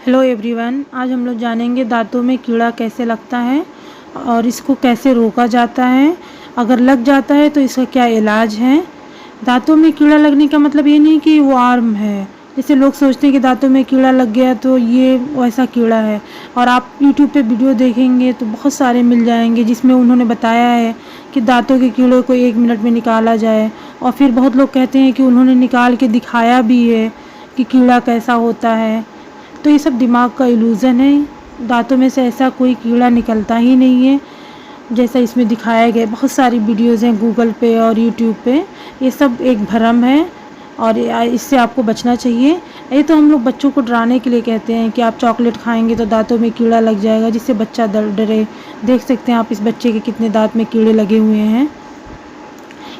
Hello everyone, आज हम लोग जानेंगे दांतों में कीड़ा कैसे लगता है और इसको कैसे रोका जाता है। अगर लग जाता है तो इसका क्या इलाज है। दांतों में कीड़ा लगने का मतलब ये नहीं कि वो आर्म है। जैसे लोग सोचते हैं कि दांतों में कीड़ा लग गया तो ये वैसा कीड़ा है, और आप यूट्यूब पे वीडियो देखेंगे तो बहुत सारे मिल जाएंगे जिसमें उन्होंने बताया है कि दांतों के कीड़े को 1 मिनट में निकाला जाए। और फिर बहुत लोग कहते हैं कि उन्होंने निकाल के दिखाया भी है कि कीड़ा कैसा होता है। तो ये सब दिमाग का इल्यूज़न है। दांतों में से ऐसा कोई कीड़ा निकलता ही नहीं है जैसा इसमें दिखाया गया। बहुत सारी वीडियोज़ हैं गूगल पे और यूट्यूब पे। ये सब एक भ्रम है और इससे आपको बचना चाहिए। ये तो हम लोग बच्चों को डराने के लिए कहते हैं कि आप चॉकलेट खाएंगे तो दांतों में कीड़ा लग जाएगा, जिससे बच्चा डरे। देख सकते हैं आप इस बच्चे के कितने दांत में कीड़े लगे हुए हैं।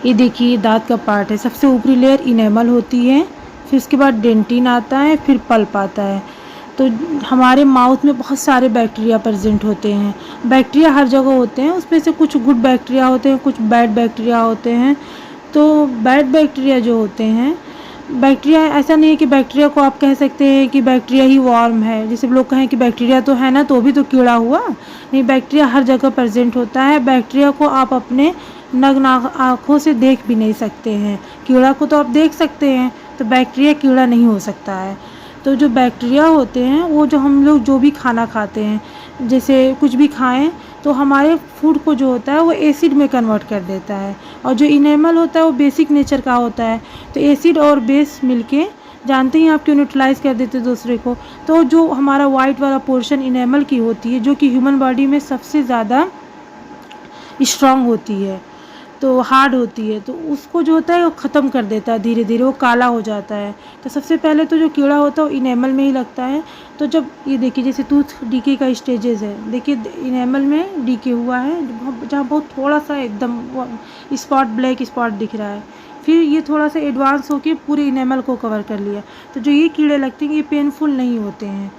ये देखिए दांत का पार्ट है। सबसे ऊपरी लेयर इनेमल होती है, फिर उसके बाद डेंटिन आता है, फिर पल्प आता है। तो हमारे माउथ में बहुत सारे बैक्टीरिया प्रेजेंट होते हैं। बैक्टीरिया हर जगह होते हैं, उसमें से कुछ गुड बैक्टीरिया होते हैं, कुछ बैड बैक्टीरिया होते हैं। तो बैड बैक्टीरिया जो होते हैं, बैक्टीरिया ऐसा नहीं है कि बैक्टीरिया को आप कह सकते हैं कि बैक्टीरिया ही वार्म है। जैसे लोग कहें कि बैक्टीरिया तो है ना, तो भी तो कीड़ा हुआ। नहीं, बैक्टीरिया हर जगह प्रेजेंट होता है। बैक्टीरिया को आप अपने नग्न आँखों से देख भी नहीं सकते हैं। कीड़ा को तो आप देख सकते हैं, तो बैक्टीरिया कीड़ा नहीं हो सकता है। तो जो बैक्टीरिया होते हैं वो जो हम लोग जो भी खाना खाते हैं, जैसे कुछ भी खाएं तो हमारे फूड को जो होता है वो एसिड में कन्वर्ट कर देता है। और जो इनेमल होता है वो बेसिक नेचर का होता है। तो एसिड और बेस मिलके, जानते ही आप क्यों न्यूट्रलाइज कर देते दूसरे को। तो जो हमारा वाइट वाला पोर्शन इनेमल की होती है, जो कि ह्यूमन बॉडी में सबसे ज़्यादा स्ट्रॉन्ग होती है, तो हार्ड होती है, तो उसको जो होता है वो ख़त्म कर देता है। धीरे धीरे वो काला हो जाता है। तो सबसे पहले तो जो कीड़ा होता है वो इनेमल में ही लगता है। तो जब ये देखिए, जैसे टूथ डीके का स्टेजेस है, देखिए इनेमल में डीके हुआ है, जहाँ बहुत थोड़ा सा एकदम स्पॉट, ब्लैक स्पॉट दिख रहा है। फिर ये थोड़ा सा एडवांस होके पूरे इनेमल को कवर कर लिया। तो जो ये कीड़े लगते हैं ये पेनफुल नहीं होते हैं।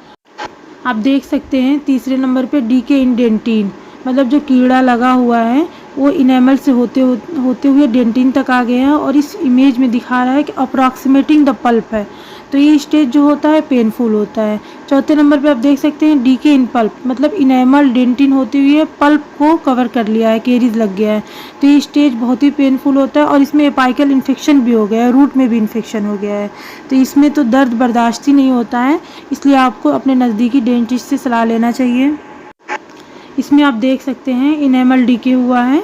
आप देख सकते हैं तीसरे नंबर पे डीके इन डेंटिन, मतलब जो कीड़ा लगा हुआ है वो इनेमल से होते हुए डेंटिन तक आ गए हैं, और इस इमेज में दिखा रहा है कि अप्रॉक्सीमेटिंग द पल्प है। तो ये स्टेज जो होता है पेनफुल होता है। चौथे नंबर पे आप देख सकते हैं डीके इन पल्प, मतलब इनेमल डेंटिन होते हुए पल्प को कवर कर लिया है, केरीज लग गया है। तो ये स्टेज बहुत ही पेनफुल होता है, और इसमें एपाइकल इन्फेक्शन भी हो गया है, रूट में भी इन्फेक्शन हो गया है। तो इसमें तो दर्द बर्दाश्त ही नहीं होता है, इसलिए आपको अपने नज़दीकी डेंटिस्ट से सलाह लेना चाहिए। इसमें आप देख सकते हैं इनेमल डीके हुआ है,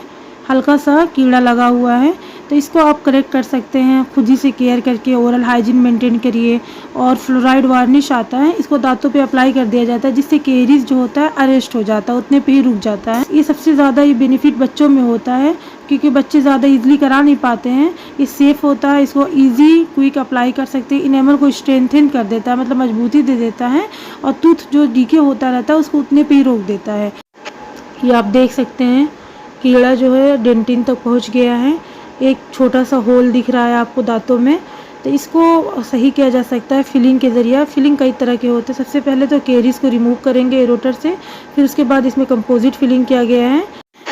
हल्का सा कीड़ा लगा हुआ है। तो इसको आप करेक्ट कर सकते हैं खुद ही से केयर करके। ओरल हाइजीन मेंटेन करिए, और फ्लोराइड वार्निश आता है, इसको दांतों पे अप्लाई कर दिया जाता है, जिससे केरीज जो होता है अरेस्ट हो जाता है, उतने पे ही रुक जाता है। ये सबसे ज़्यादा ये बेनिफिट बच्चों में होता है, क्योंकि बच्चे ज़्यादा ईजिली करा नहीं पाते हैं। ये सेफ़ होता है, इसको ईजी क्विक अप्लाई कर सकते हैं। इनेमल को स्ट्रेंथन कर देता है, मतलब मजबूती दे देता है, और टूथ जो डीके होता रहता है उसको उतने पे ही रोक देता है। ये आप देख सकते हैं कीड़ा जो है डेंटिन तक पहुंच गया है। एक छोटा सा होल दिख रहा है आपको दांतों में। तो इसको सही किया जा सकता है फिलिंग के ज़रिए। फिलिंग कई तरह के होते हैं। सबसे पहले तो केरीज को रिमूव करेंगे एरोटर से, फिर उसके बाद इसमें कंपोजिट फिलिंग किया गया है।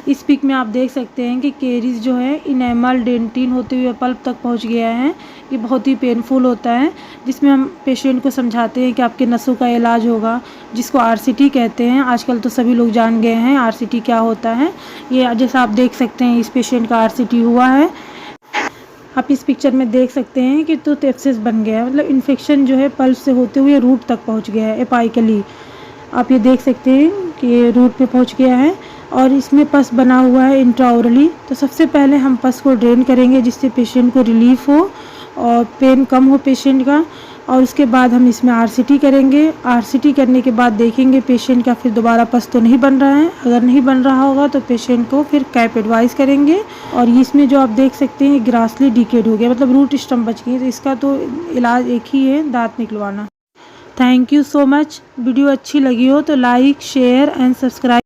इस पिक में आप देख सकते हैं कि केरीज जो है इनेमल डेंटिन होते हुए पल्प तक पहुंच गया है। ये बहुत ही पेनफुल होता है, जिसमें हम पेशेंट को समझाते हैं कि आपके नसों का इलाज होगा, जिसको आरसीटी कहते हैं। आजकल तो सभी लोग जान गए हैं आरसीटी क्या होता है। ये जैसा आप देख सकते हैं इस पेशेंट का आरसीटी हुआ है। आप इस पिक्चर में देख सकते हैं कि टूथ एब्सेस बन गया है, मतलब इन्फेक्शन जो है पल्प से होते हुए रूट तक पहुँच गया है एपाइकली। आप ये देख सकते हैं कि ये रूट पे पहुंच गया है, और इसमें पस बना हुआ है इंट्राओरली। तो सबसे पहले हम पस को ड्रेन करेंगे, जिससे पेशेंट को रिलीफ हो और पेन कम हो पेशेंट का। और उसके बाद हम इसमें आरसीटी करेंगे। आरसीटी करने के बाद देखेंगे पेशेंट का फिर दोबारा पस तो नहीं बन रहा है। अगर नहीं बन रहा होगा तो पेशेंट को फिर कैप एडवाइस करेंगे। और इसमें जो आप देख सकते हैं ग्रासली डिकेड हो गया, मतलब रूट स्टम्प बच गई। तो इसका तो इलाज एक ही है, दांत निकलवाना। Thank you so much. Video अच्छी लगी हो तो लाइक, शेयर एंड सब्सक्राइब।